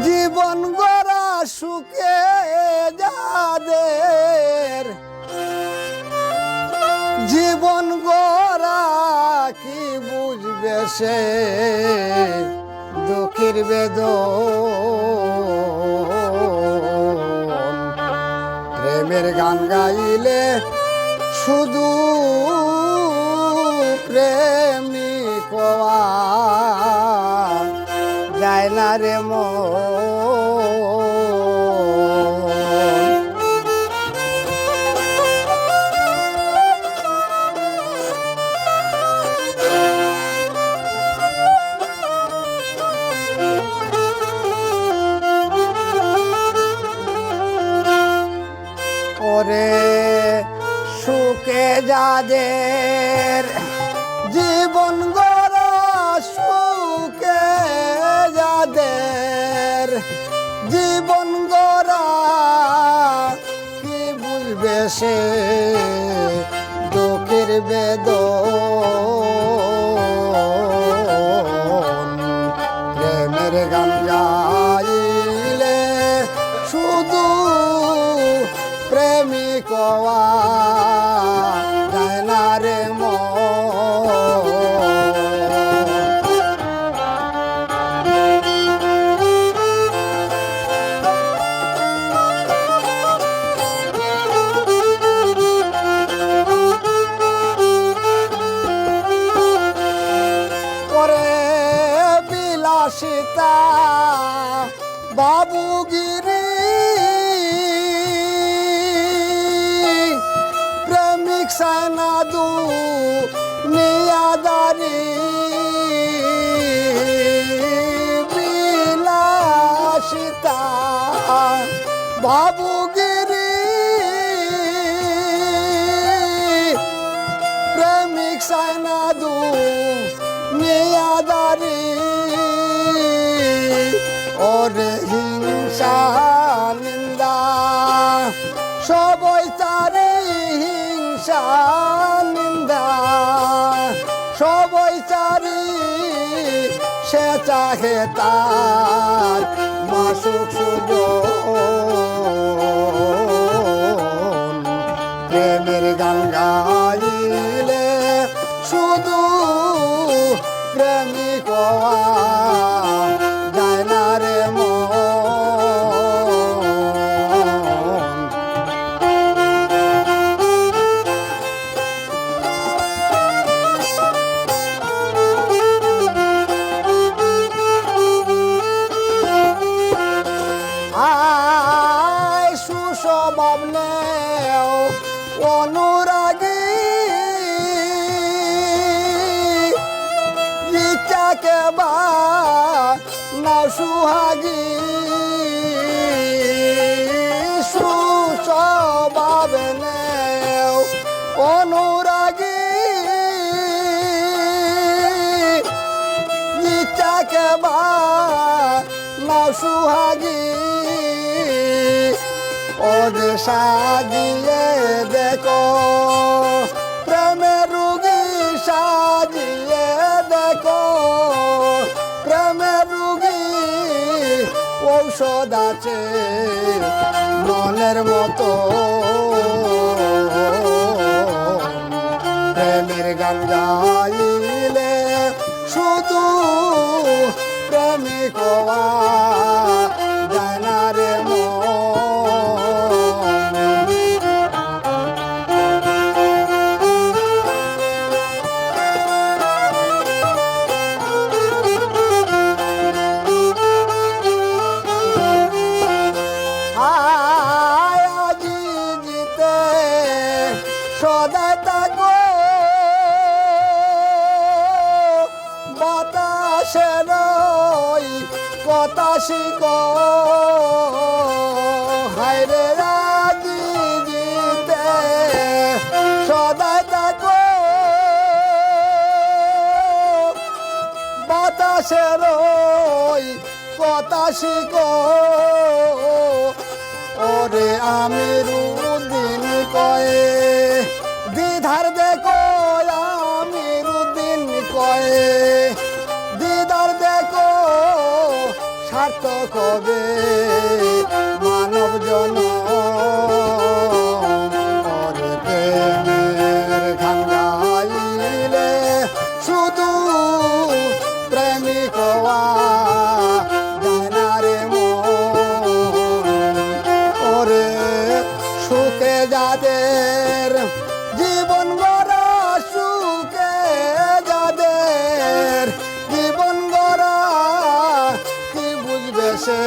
জীবন গড়া সুখে যাদের জীবন গড়া কি বুঝবে সে দুঃখের বেদন প্রেমের গান গাইলে শুধু প্রেমিক হওয়া যায় না রে মন। ওরে সুখে যাদের জীবন গড়া সুখে যাদের জীবন গড়া কি বুঝবে সে দুঃখের বেদন প্রেমের গান গাইলে শুধু প্রেমিক হওয়া যায় না রে মন। করে বিলাসিতা বাবুগিরি প্রেমিক সানাদু নিয়াদারি বিলাসিতা বাবুগিরি প্রেমিক সানাদু নিয়াদারি ওরে হিংসা নিন্দা সবই তারি হিংসা নিন্দা সবই তারি সে চাহে তার মাসুক সুজন প্রেমের গান গাইলে শুধু প্রেমিক হওয়া যায় না রে মন। আয় সুস্বভাব নেও অনুরাগী ইচ্ছাকে বা নাও সুহাগী সুস্বভাব নেও অনুরাগী ইচ্ছাকে বা নাও সুহাগী ওরে সাজিয়ে দেখো প্রেমের রুগী সাজিয়ে দেখো প্রেমের রুগী ঔষধ আছে মনের মতো প্রেমের গান গাইলে শুধু প্রেমিক হওয়া যায় না রে মন। সদাই থাকো বাতাসের কথা শিখো হায়রে রাজি জিতে সদাই থাকো বাতাসের কথা শিখো ওরে আমিরুদ্দিন কয়ে দিদার দেখো আমিরুদ্দিন কয়ে দিদার দেখো স্বার্থ সুখ হবে মানব জনম। ওরে প্রেমের গান গাইলে শুধু প্রেমিক হওয়া যায় না রে মন। ওরে সুখে যাদের জীবন গড়া, সুখে যাদের জীবন গড়া, কি বুঝবে সে